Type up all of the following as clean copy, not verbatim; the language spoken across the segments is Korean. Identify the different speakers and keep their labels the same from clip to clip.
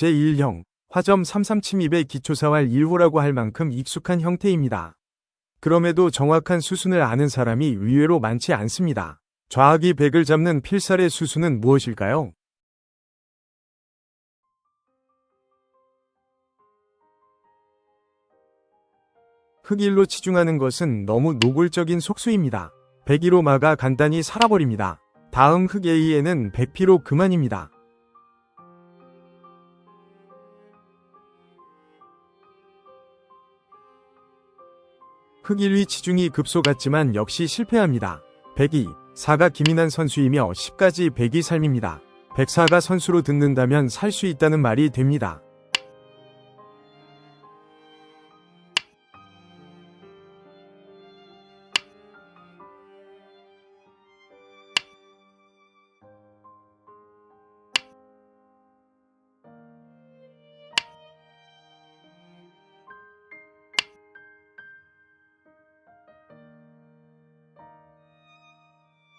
Speaker 1: 제1형, 화점 33 침입의 기초사활 1호라고 할 만큼 익숙한 형태입니다. 그럼에도 정확한 수순을 아는 사람이 의외로 많지 않습니다. 좌악이 백을 잡는 필살의 수순은 무엇일까요? 흑일로 치중하는 것은 너무 노골적인 속수입니다. 백이로 막아 간단히 살아버립니다. 다음 흑 A에는 백피로 그만입니다. 흑 1위 치중이 급소 같지만 역시 실패합니다. 백이 4가 기민한 선수이며 10까지 백이 삶입니다. 104가 선수로 듣는다면 살 수 있다는 말이 됩니다.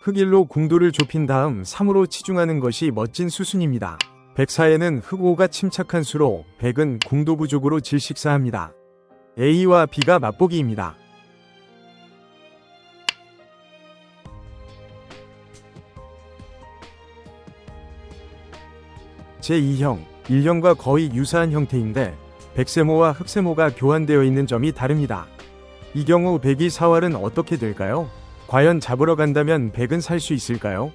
Speaker 1: 흑1로 궁도를 좁힌 다음 3으로 치중하는 것이 멋진 수순입니다. 104에는 흑5가 침착한 수로 백은 궁도 부족으로 질식사합니다. A와 B가 맛보기입니다. 제2형, 1형과 거의 유사한 형태인데 백세모와 흑세모가 교환되어 있는 점이 다릅니다. 이 경우 백이 사활은 어떻게 될까요? 과연 잡으러 간다면 백은 살 수 있을까요?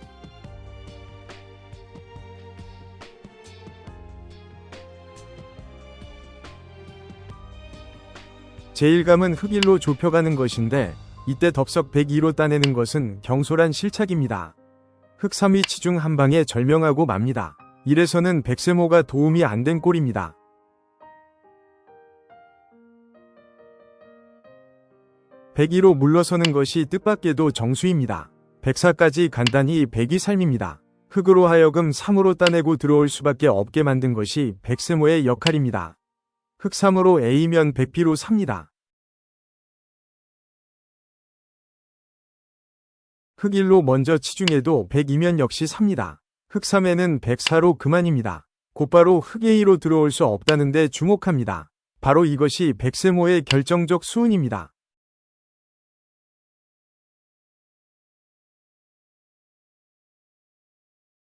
Speaker 1: 제1감은 흑일로 좁혀가는 것인데 이때 덥석 102로 따내는 것은 경솔한 실착입니다. 흑 3위 치중 한 방에 절명하고 맙니다. 이래서는 백세모가 도움이 안 된 꼴입니다. 백이로 물러서는 것이 뜻밖에도 정수입니다. 104까지 간단히 백이 삶입니다. 흑으로 하여금 3으로 따내고 들어올 수밖에 없게 만든 것이 백세모의 역할입니다. 흑 3으로 A면 백피로 삽니다. 흑 1로 먼저 치중해도 102면 역시 삽니다. 흑 3에는 104로 그만입니다. 곧바로 흑 A로 들어올 수 없다는데 주목합니다. 바로 이것이 백세모의 결정적 수운입니다.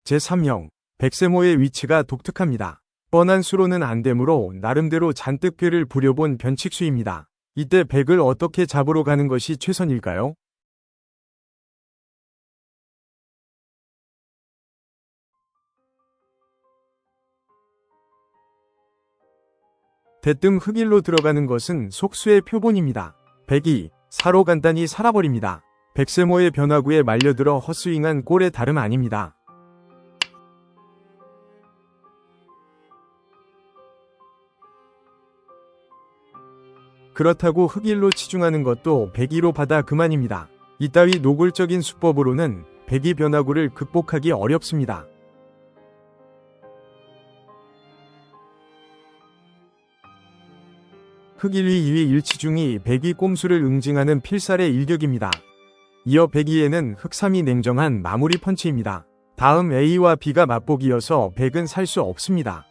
Speaker 1: 제3형, 백세모의 위치가 독특합니다. 뻔한 수로는 안 되므로 나름대로 잔뜩 꾀를 부려본 변칙수입니다. 이때 백을 어떻게 잡으러 가는 것이 최선일까요? 대뜸 흑일로 들어가는 것은 속수의 표본입니다. 백이 4로 간단히 살아버립니다. 백세모의 변화구에 말려들어 헛스윙한 꼴의 다름 아닙니다. 그렇다고 흑일로 치중하는 것도 백이로 받아 그만입니다. 이따위 노골적인 수법으로는 백이 변화구를 극복하기 어렵습니다. 흑 1위 2위 1치중이 백이 꼼수를 응징하는 필살의 일격입니다. 이어 102에는 흑 3이 냉정한 마무리 펀치입니다. 다음 A와 B가 맛보기여서 백은 살 수 없습니다.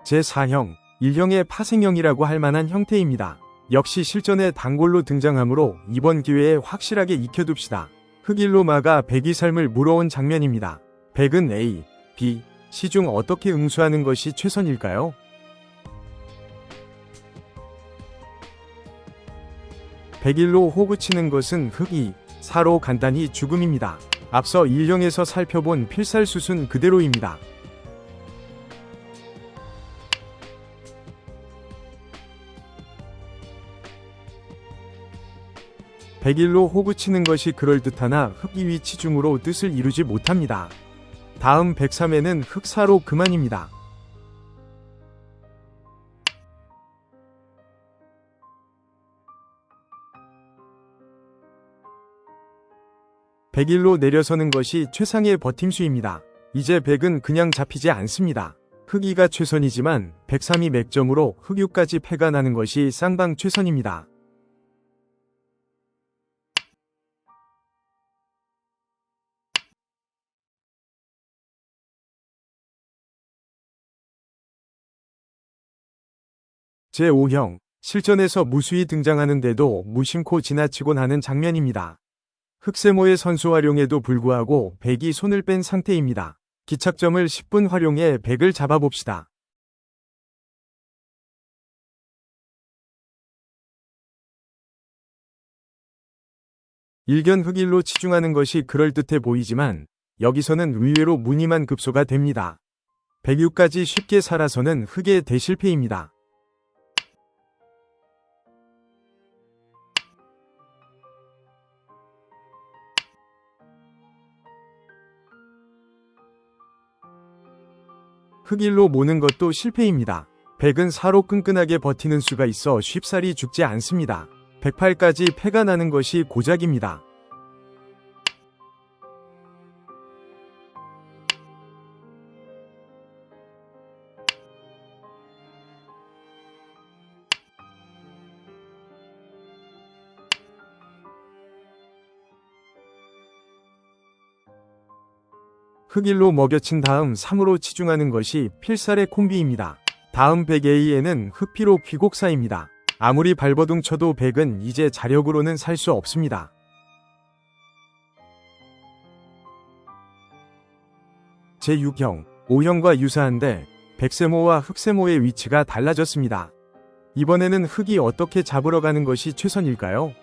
Speaker 1: 제4형, 1형의 파생형이라고 할 만한 형태입니다. 역시 실전에 단골로 등장하므로 이번 기회에 확실하게 익혀둡시다. 흑일로 막아 백이 삶을 물어온 장면입니다. 백은 A, B, C 중 어떻게 응수하는 것이 최선일까요? 백일로 호구 치는 것은 흑이 4로 간단히 죽음입니다. 앞서 1형에서 살펴본 필살 수순 그대로입니다. 백일로 호구 치는 것이 그럴듯하나 흑 2위 치중으로 뜻을 이루지 못합니다. 다음 103에는 흑 4로 그만입니다. 백일로 내려서는 것이 최상의 버팀수입니다. 이제 백은 그냥 잡히지 않습니다. 흑 2가 최선이지만 103이 맥점으로 흑 6까지 패가 나는 것이 쌍방 최선입니다. 제5형, 실전에서 무수히 등장하는데도 무심코 지나치곤 하는 장면입니다. 흑세모의 선수 활용에도 불구하고 백이 손을 뺀 상태입니다. 기착점을 10분 활용해 백을 잡아봅시다. 일견 흑일로 치중하는 것이 그럴듯해 보이지만 여기서는 의외로 무늬만 급소가 됩니다. 백유까지 쉽게 살아서는 흑의 대실패입니다. 흑일로 모는 것도 실패입니다. 백은 사로 끈끈하게 버티는 수가 있어 쉽사리 죽지 않습니다. 108까지 패가 나는 것이 고작입니다. 흑일로 먹여친 다음 3으로 치중하는 것이 필살의 콤비입니다. 다음 백 A에는 흑피로 귀곡사입니다. 아무리 발버둥 쳐도 백은 이제 자력으로는 살 수 없습니다. 제6형, 5형과 유사한데 백세모와 흑세모의 위치가 달라졌습니다. 이번에는 흑이 어떻게 잡으러 가는 것이 최선일까요?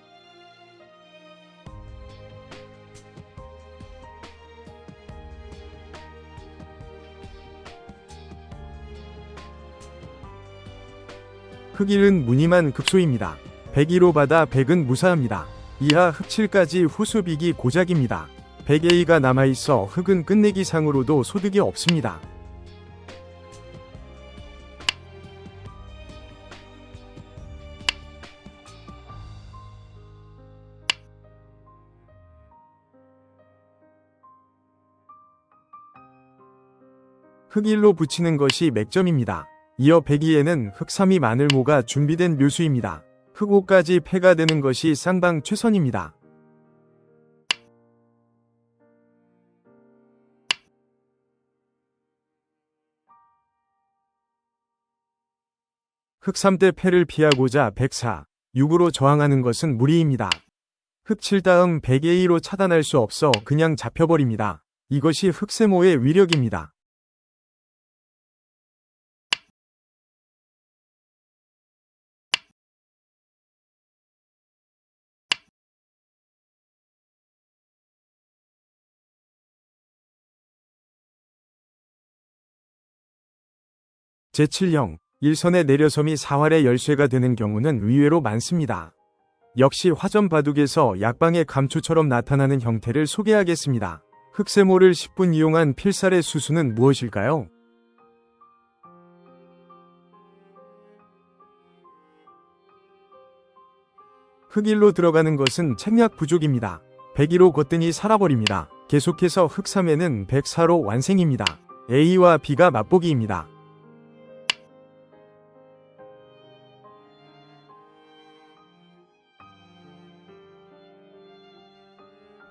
Speaker 1: 흑일은 무늬만 급소입니다. 102로 받아 백은 무사합니다. 이하 흑7까지 후수비기 고작입니다. 100A가 남아있어 흑은 끝내기 상으로도 소득이 없습니다. 흑일로 붙이는 것이 맥점입니다. 이어 102에는 흑3이 마늘모가 준비된 묘수입니다. 흑5까지 패가 되는 것이 쌍방 최선입니다. 흑3대 패를 피하고자 104, 6으로 저항하는 것은 무리입니다. 흑7 다음 100A로 차단할 수 없어 그냥 잡혀버립니다. 이것이 흑세모의 위력입니다. 제7형, 1선에 내려섬이 사활의 열쇠가 되는 경우는 의외로 많습니다. 역시 화전 바둑에서 약방의 감초처럼 나타나는 형태를 소개하겠습니다. 흑세모를 10분 이용한 필살의 수수는 무엇일까요? 흑일로 들어가는 것은 책략 부족입니다. 102로 걷더니 살아버립니다. 계속해서 흑3에는 104로 완생입니다. A와 B가 맛보기입니다.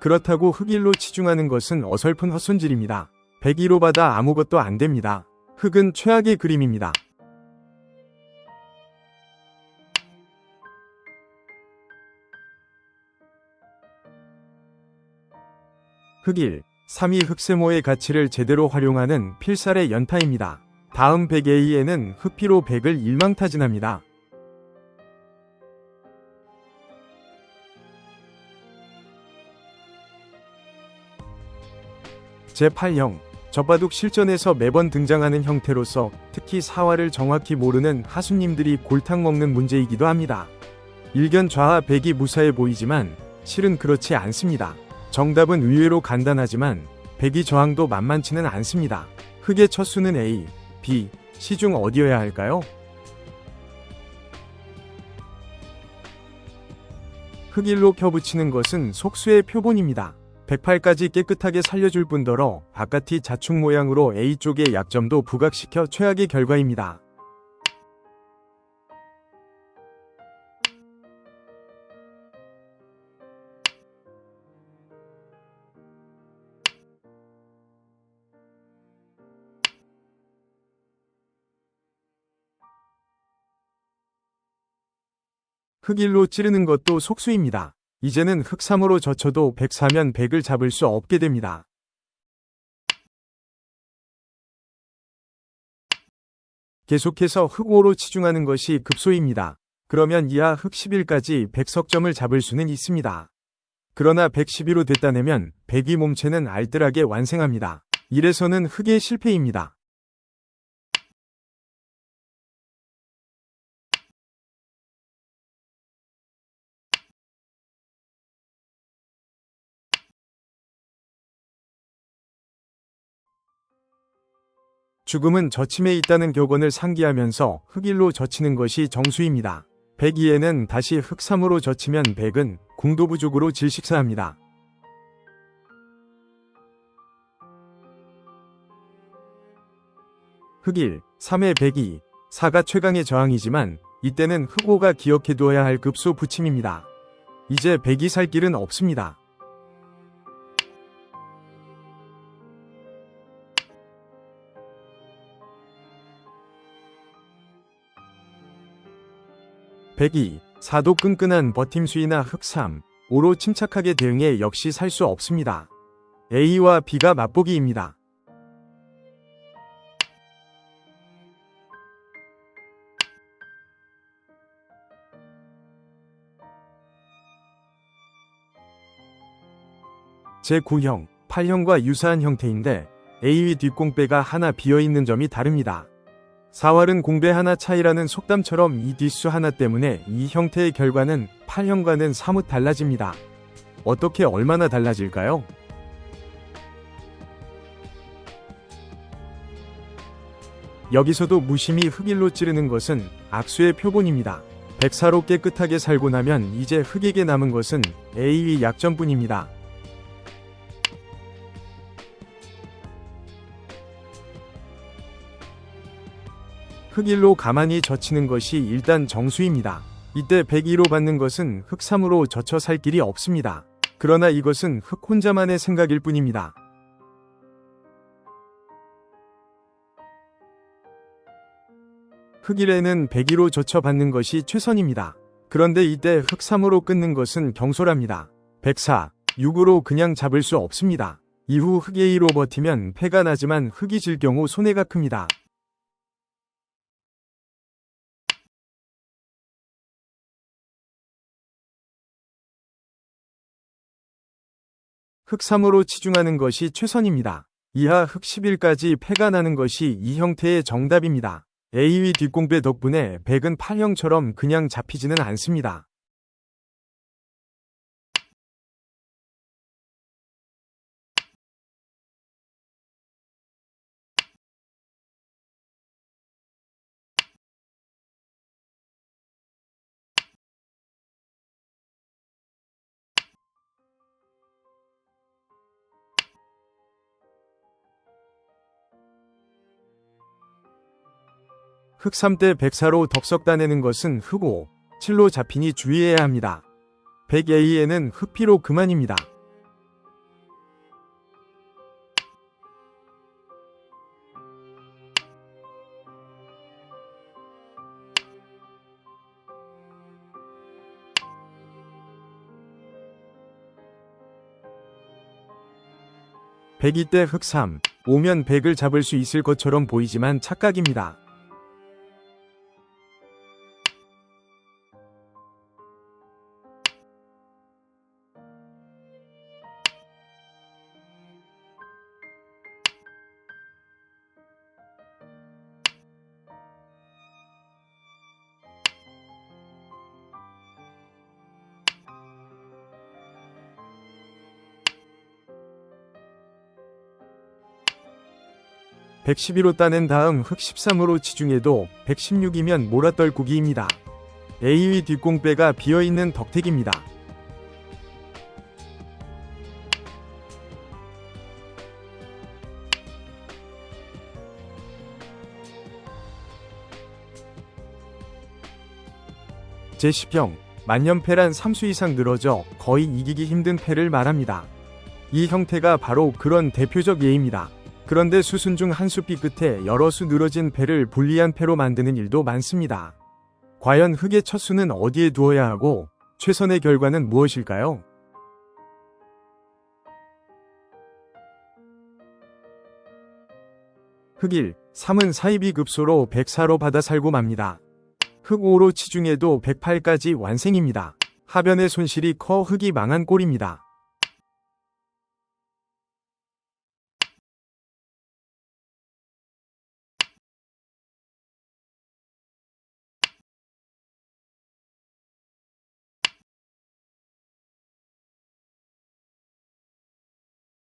Speaker 1: 그렇다고 흑일로 치중하는 것은 어설픈 헛손질입니다. 102로 받아 아무것도 안됩니다. 흑은 최악의 그림입니다. 흑일, 3이 흑세모의 가치를 제대로 활용하는 필살의 연타입니다. 다음 100A에는 흑피로 100을 일망타진합니다. 제8형, 젖바둑 실전에서 매번 등장하는 형태로서 특히 사활을 정확히 모르는 하수님들이 골탕 먹는 문제이기도 합니다. 일견 좌하 백이 무사해 보이지만 실은 그렇지 않습니다. 정답은 의외로 간단하지만 백이 저항도 만만치는 않습니다. 흑의 첫 수는 A, B, C 중 어디여야 할까요? 흑일로 펴붙이는 것은 속수의 표본입니다. 108까지 깨끗하게 살려줄 뿐더러 바깥이 자축 모양으로 A쪽의 약점도 부각시켜 최악의 결과입니다. 흙일로 찌르는 것도 속수입니다. 이제는 흙3호로 젖혀도 104면 100을 잡을 수 없게 됩니다. 계속해서 흙5로 치중하는 것이 급소입니다. 그러면 이하 흙 11까지 100석점을 잡을 수는 있습니다. 그러나 112로 됐다내면 102 몸체는 알뜰하게 완성합니다. 이래서는 흙의 실패입니다. 죽음은 저침에 있다는 격언을 상기하면서 흙일로 젖히는 것이 정수입니다. 102에는 다시 흙 3호로 젖히면 100은 궁도 부족으로 질식사합니다. 흙1, 3의 102, 4가 최강의 저항이지만 이때는 흙 5가 기억해두어야 할 급소 부침입니다. 이제 102 살 길은 없습니다. 백2, 4도 끈끈한 버팀수이나 흙 3, 5로 침착하게 대응해 역시 살 수 없습니다. A와 B가 맛보기입니다. 제9형, 8형과 유사한 형태인데 A의 뒷공배가 하나 비어있는 점이 다릅니다. 4활은 공배 하나 차이라는 속담처럼 이 뒷수 하나 때문에 이 형태의 결과는 8형과는 사뭇 달라집니다. 어떻게 얼마나 달라질까요? 여기서도 무심히 흙일로 찌르는 것은 악수의 표본입니다. 104로 깨끗하게 살고 나면 이제 흙에게 남은 것은 A의 약점뿐입니다. 흙일로 가만히 젖히는 것이 일단 정수입니다. 이때 102로 받는 것은 흙 3으로 젖혀 살 길이 없습니다. 그러나 이것은 흙 혼자만의 생각일 뿐입니다. 흙 1에는 102로 젖혀 받는 것이 최선입니다. 그런데 이때 흙 3으로 끊는 것은 경솔합니다. 104, 6으로 그냥 잡을 수 없습니다. 이후 흙 A로 버티면 패가 나지만 흙이 질 경우 손해가 큽니다. 흙 3호로 치중하는 것이 최선입니다. 이하 흙 11까지 패가 나는 것이 이 형태의 정답입니다. A의 뒷공배 덕분에 100은 8형처럼 그냥 잡히지는 않습니다. 흙 3대 104로 덕석 따내는 것은 흙 5, 7로 잡히니 주의해야 합니다. 100A에는 흙 B로 그만입니다. 백이 때 흙 3, 5면 100을 잡을 수 있을 것처럼 보이지만 착각입니다. (112로) 따낸 다음 흙 13으로 치중해도 116이면 몰아떨구기입니다. A의 뒷공배가 비어있는 덕택입니다. 제10형, 만년패란 3수 이상 늘어져 거의 이기기 힘든 패를 말합니다. 이 형태가 바로 그런 대표적 예입니다. 그런데 수순 중 한 수 삐 끝에 여러 수 늘어진 패를 불리한 패로 만드는 일도 많습니다. 과연 흙의 첫 수는 어디에 두어야 하고 최선의 결과는 무엇일까요? 흙 1. 3은 사이비 급소로 104로 받아 살고 맙니다. 흙 5로 치중해도 108까지 완생입니다. 하변의 손실이 커 흙이 망한 꼴입니다.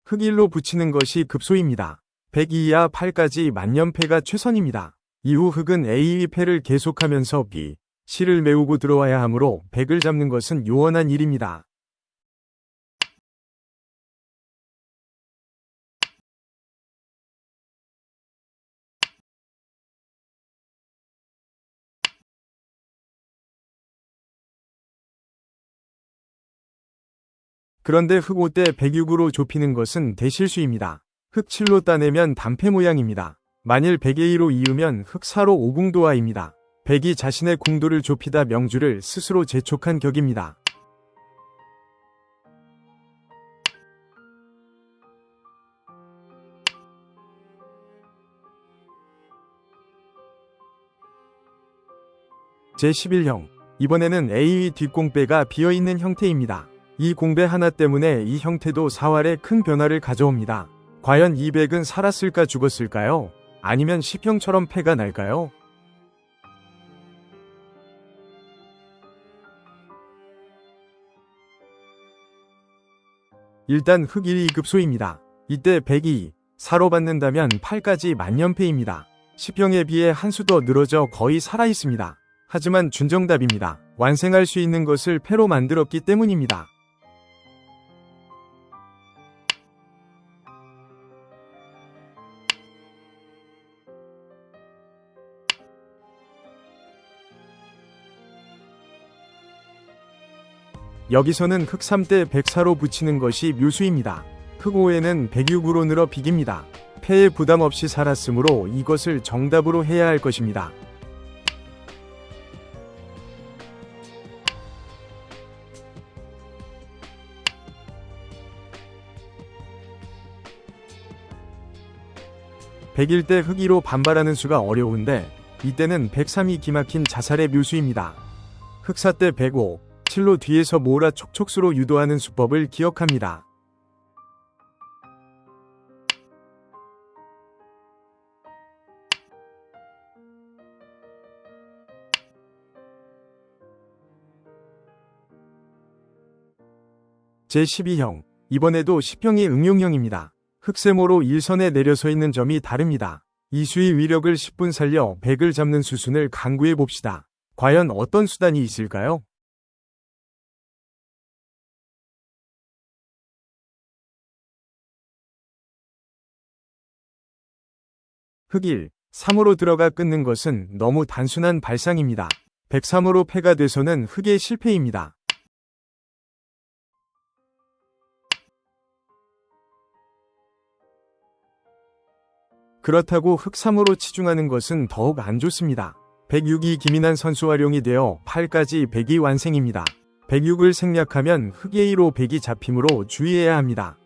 Speaker 1: 흙 1로 붙이는 것이 급소입니다. 102 이하 8까지 만년패가 최선입니다. 이후 흙은 A, 패를 계속하면서 B, C를 메우고 들어와야 하므로 100을 잡는 것은 요원한 일입니다. 그런데 흙 5대 106으로 좁히는 것은 대실수입니다. 흙 7로 따내면 단패 모양입니다. 만일 100의 2로 이으면 흙 4로 오궁도하입니다. 100이 자신의 궁도를 좁히다 명주를 스스로 재촉한 격입니다. 제11형. 이번에는 A 뒷공배가 비어있는 형태입니다. 이 공배 하나 때문에 이 형태도 사활에 큰 변화를 가져옵니다. 과연 이 100은 살았을까 죽었을까요? 아니면 10형처럼 패가 날까요? 일단 흙 1, 2급소입니다. 이때 102, 4로 받는다면 8까지 만년패입니다. 10형에 비해 한 수 더 늘어져 거의 살아있습니다. 하지만 준정답입니다. 완생할 수 있는 것을 패로 만들었기 때문입니다. 여기서는 흙 3대 104로 붙이는 것이 묘수입니다. 흙 5에는 106으로 늘어 비깁니다. 패에 부담 없이 살았으므로 이것을 정답으로 해야 할 것입니다. (100일) 때 흙 2로 반발하는 수가 어려운데 이때는 103이 기막힌 자살의 묘수입니다. 흙 4 때 105, 7로 뒤에서 몰아 촉촉수로 유도하는 수법을 기억합니다. 제12형. 이번에도 10형이 응용형입니다. 흙세모로 일선에 내려서 있는 점이 다릅니다. 이 수의 위력을 10분 살려 100을 잡는 수순을 강구해 봅시다. 과연 어떤 수단이 있을까요? 흙 1, 3으로 들어가 끊는 것은 너무 단순한 발상입니다. 103으로 패가 돼서는 흙의 실패입니다. 그렇다고 흙 3으로 치중하는 것은 더욱 안 좋습니다. 106이 기민한 선수 활용이 되어 8까지 100이 완생입니다. 106을 생략하면 흙 A로 100이 잡히므로 주의해야 합니다.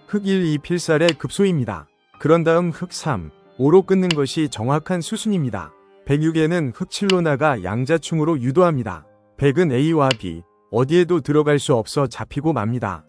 Speaker 1: 흙 1, 2 필살의 급소입니다. 그런 다음 흙 3, 5로 끊는 것이 정확한 수순입니다. 106에는 흙 7로 나가 양자충으로 유도합니다. 100은 A와 B, 어디에도 들어갈 수 없어 잡히고 맙니다.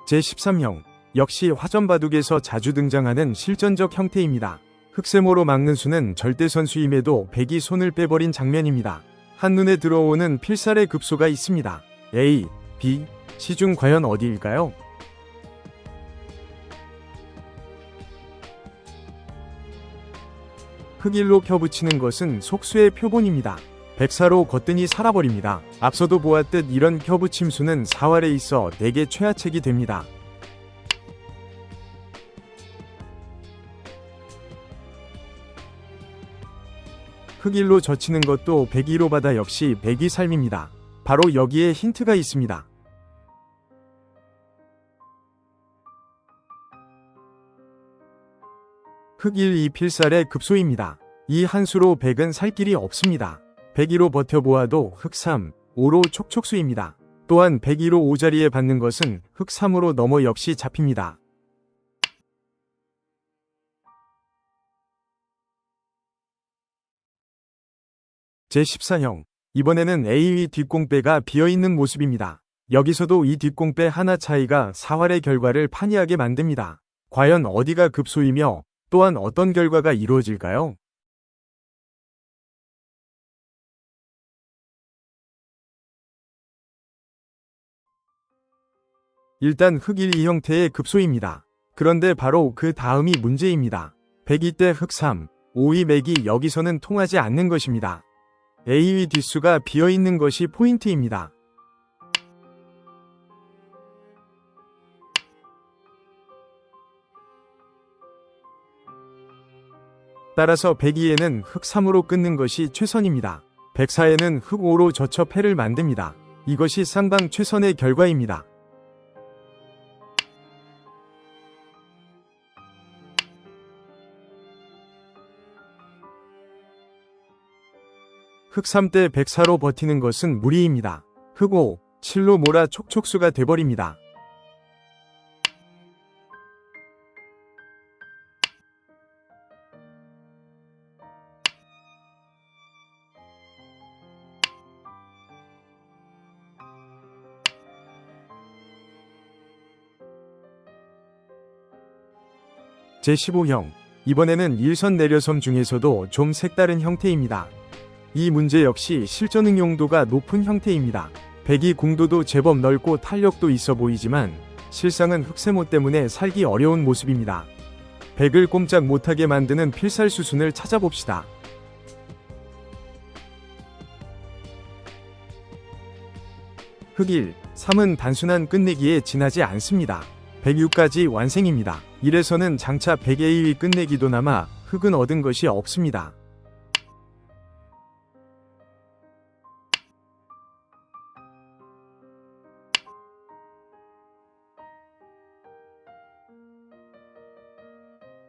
Speaker 1: 제13형. 역시 화전바둑에서 자주 등장하는 실전적 형태입니다. 흙세모로 막는 수는 절대선수임에도 100이 손을 빼버린 장면입니다. 한눈에 들어오는 필살의 급소가 있습니다. A, B, C 중 과연 어디일까요? 흙 1로 펴붙이는 것은 속수의 표본입니다. 백사로 걷더니 살아버립니다. 앞서도 보았듯 이런 켜부 침수는 사활에 있어 대개 최하책이 됩니다. 흑일로 젖히는 것도 백이로 바다 역시 백이 삶입니다. 바로 여기에 힌트가 있습니다. 흑일 이 필살의 급소입니다. 이 한 수로 백은 살 길이 없습니다. 백이로 버텨보아도 흑3, 5로 촉촉수입니다. 또한 백이로 5자리에 받는 것은 흑3으로 넘어 역시 잡힙니다. 제14형. 이번에는 A의 뒷공빼가 비어있는 모습입니다. 여기서도 이 뒷공빼 하나 차이가 사활의 결과를 판이하게 만듭니다. 과연 어디가 급소이며 또한 어떤 결과가 이루어질까요? 일단 흑일 이 형태의 급소입니다. 그런데 바로 그 다음이 문제입니다. 백이 때 흑3, 5의 맥이 여기서는 통하지 않는 것입니다. A의 뒷수가 비어있는 것이 포인트입니다. 따라서 백이에는 흑3으로 끊는 것이 최선입니다. 백사에는 흑5로 젖혀 패를 만듭니다. 이것이 쌍방 최선의 결과입니다. 흑3 때 백사로 버티는 것은 무리입니다. 흑5, 7로 몰아 촉촉수가 돼버립니다. 제15형. 이번에는 일선 내려섬 중에서도 좀 색다른 형태입니다. 이 문제 역시 실전 응용도가 높은 형태입니다. 백이 공도도 제법 넓고 탄력도 있어 보이지만 실상은 흑세모 때문에 살기 어려운 모습입니다. 백을 꼼짝 못하게 만드는 필살 수순을 찾아봅시다. 흑일, 3은 단순한 끝내기에 지나지 않습니다. 106까지 완생입니다. 1에서는 장차 100A의 끝내기도 남아 흑은 얻은 것이 없습니다.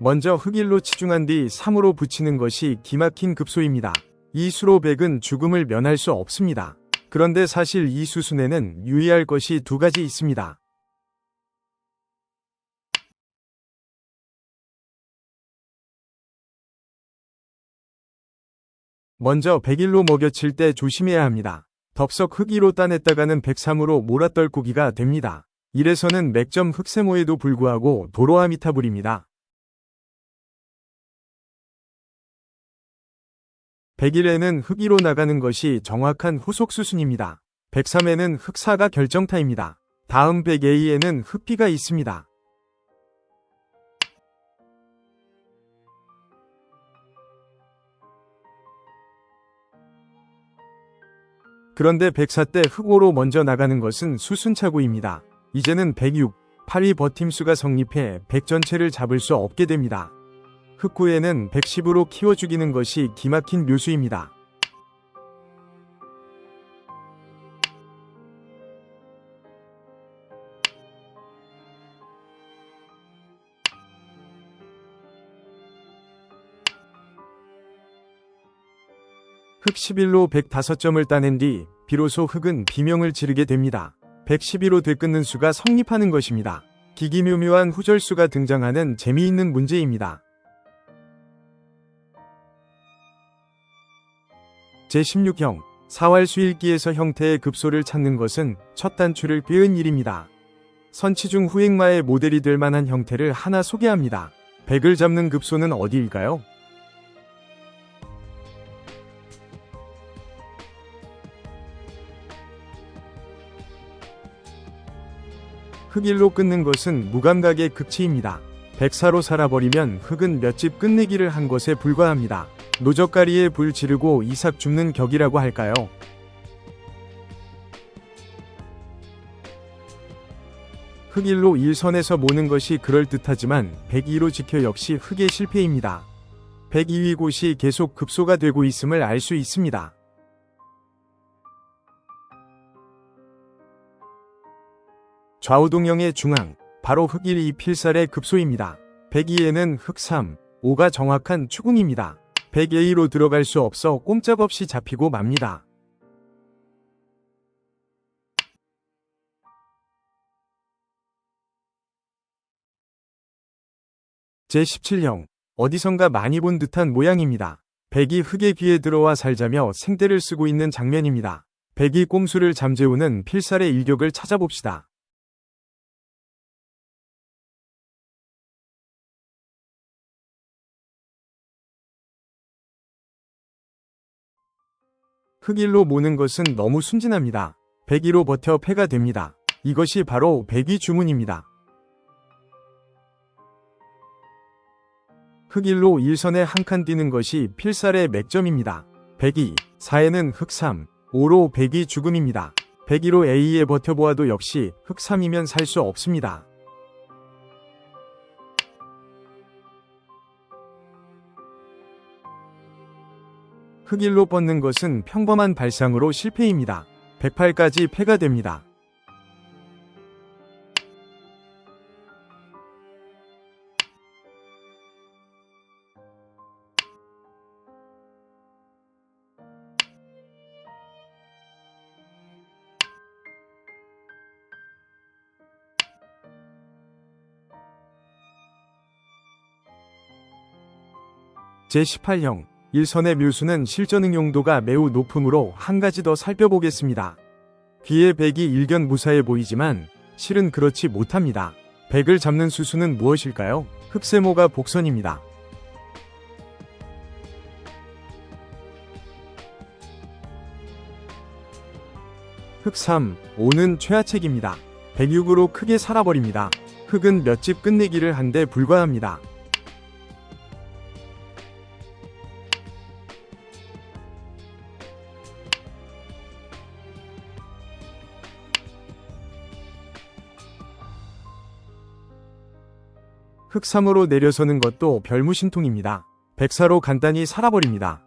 Speaker 1: 먼저 흑일로 치중한 뒤 3으로 붙이는 것이 기막힌 급소입니다. 이 수로 백은 죽음을 면할 수 없습니다. 그런데 사실 이 수순에는 유의할 것이 두 가지 있습니다. 먼저 101로 먹여칠 때 조심해야 합니다. 덥석 흑2로 따냈다가는 103으로 몰아떨구기가 됩니다. 1에서는 맥점 흑세모에도 불구하고 도로아미타불입니다. 101에는 흑2로 나가는 것이 정확한 후속 수순입니다. 103에는 흑4가 결정타입니다. 다음 100A에는 흑비가 있습니다. 그런데 104 때 흑5로 먼저 나가는 것은 수순차고입니다. 이제는 106, 8위 버팀수가 성립해 100 전체를 잡을 수 없게 됩니다. 흑9에는 110으로 키워 죽이는 것이 기막힌 묘수입니다. 흑 11로 105점을 따낸 뒤 비로소 흑은 비명을 지르게 됩니다. 112로 되끊는 수가 성립하는 것입니다. 기기묘묘한 후절수가 등장하는 재미있는 문제입니다. 제16형, 사활수일기에서 형태의 급소를 찾는 것은 첫 단추를 꿰은 일입니다. 선치중 후행마의 모델이 될 만한 형태를 하나 소개합니다. 백을 잡는 급소는 어디일까요? 흑일로 끊는 것은 무감각의 극치입니다. 백사로 살아버리면 흑은 몇 집 끝내기를 한 것에 불과합니다. 노젓가리에 불 지르고 이삭 줍는 격이라고 할까요? 흑일로 일선에서 모는 것이 그럴듯하지만 102로 지켜 역시 흑의 실패입니다. 102위 곳이 계속 급소가 되고 있음을 알 수 있습니다. 좌우동형의 중앙, 바로 흑1, 2 필살의 급소입니다. 102에는 흑 3, 5가 정확한 추궁입니다. 102로 들어갈 수 없어 꼼짝없이 잡히고 맙니다. 제17형, 어디선가 많이 본 듯한 모양입니다. 백이 흑의 귀에 들어와 살자며 생떼를 쓰고 있는 장면입니다. 백이 꼼수를 잠재우는 필살의 일격을 찾아봅시다. 흑일로 모는 것은 너무 순진합니다. 백이로 버텨 패가 됩니다. 이것이 바로 백이 주문입니다. 흑일로 1선에 한 칸 뛰는 것이 필살의 맥점입니다. 102, 4에는 흑 3, 5로 백이 죽음입니다. 102로 A에 버텨보아도 역시 흑 3이면 살 수 없습니다. 흑일로 뻗는 것은 평범한 발상으로 실패입니다. 108까지 패가 됩니다. 제18형, 1선의 묘수는 실전 응용도가 매우 높으므로 한 가지 더 살펴보겠습니다. 귀의 백이 일견 무사해 보이지만 실은 그렇지 못합니다. 백을 잡는 수수는 무엇일까요? 흑세모가 복선입니다. 흑 3, 5는 최하책입니다. 106으로 크게 살아버립니다. 흑은 몇 집 끝내기를 한데 불과합니다. 흑 3으로 내려서는 것도 별무신통입니다. 백사로 간단히 살아버립니다.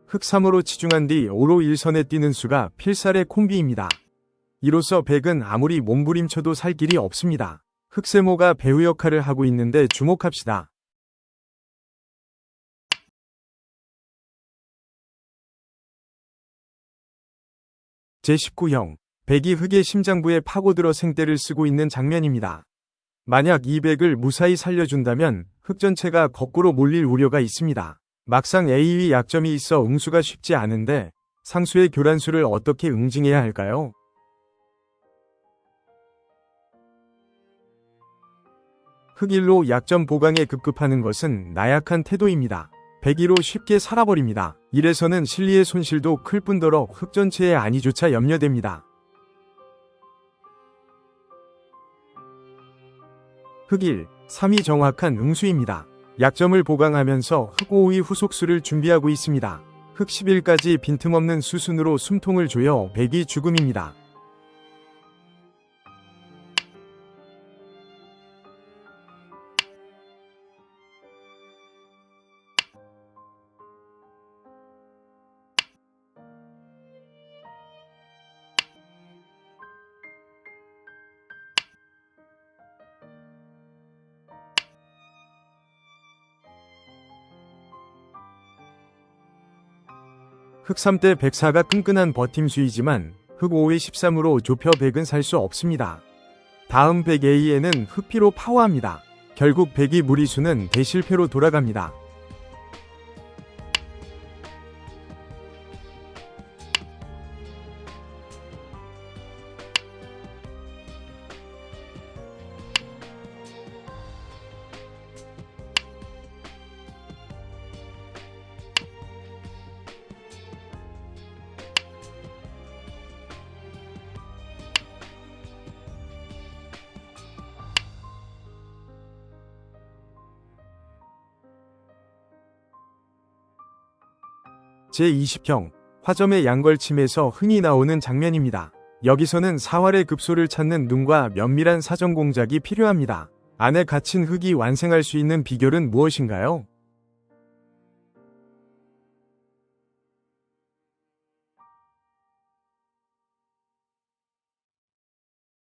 Speaker 1: 흑 3으로 치중한 뒤 5로 1선에 뛰는 수가 필살의 콤비입니다. 이로써 백은 아무리 몸부림쳐도 살 길이 없습니다. 흑세모가 배우 역할을 하고 있는데 주목합시다. 제19형, 백이 흑의 심장부에 파고들어 생떼를 쓰고 있는 장면입니다. 만약 이 백을 무사히 살려준다면 흑 전체가 거꾸로 몰릴 우려가 있습니다. 막상 A위 약점이 있어 응수가 쉽지 않은데 상수의 교란수를 어떻게 응징해야 할까요? 흑일로 약점 보강에 급급하는 것은 나약한 태도입니다. 102로 쉽게 살아버립니다. 이래서는 실리의 손실도 클 뿐더러 흑 전체의 안위조차 염려됩니다. 흑1, 3이 정확한 응수입니다. 약점을 보강하면서 흑 5의 후속수를 준비하고 있습니다. 흑 11까지 빈틈없는 수순으로 숨통을 조여 백이 죽음입니다. 흑 3대 104가 끈끈한 버팀수이지만 흑 5의 13으로 좁혀 백은 살 수 없습니다. 다음 백 A에는 흑피로 파워합니다. 결국 백이 무리수는 대실패로 돌아갑니다. 제20형 화점의 양걸침에서 흔히 나오는 장면입니다. 여기서는 사활의 급소를 찾는 눈과 면밀한 사전 공작이 필요합니다. 안에 갇힌 흙이 완성할 수 있는 비결은 무엇인가요?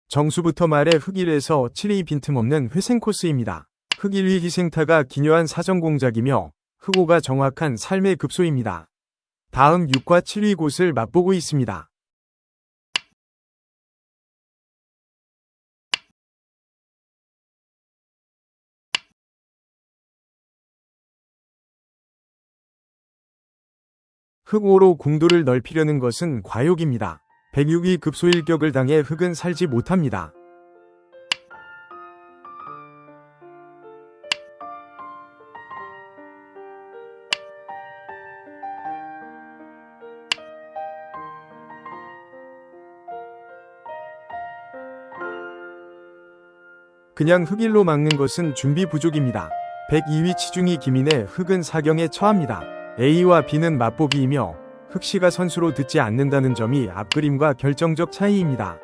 Speaker 1: 정수부터 말해 흙일에서 7이 빈틈없는 회생 코스입니다. 흙일위 희생타가 기묘한 사전 공작이며 흙오가 정확한 삶의 급소입니다. 다음 6과 7위 곳을 맛보고 있습니다. 흙오로 궁도를 넓히려는 것은 과욕입니다. 106위 급소일격을 당해 흙은 살지 못합니다. 그냥 흙일로 막는 것은 준비 부족입니다. 102위 치중이 기민해 흙은 사경에 처합니다. A와 B는 맛보기이며 흙씨가 선수로 듣지 않는다는 점이 앞그림과 결정적 차이입니다.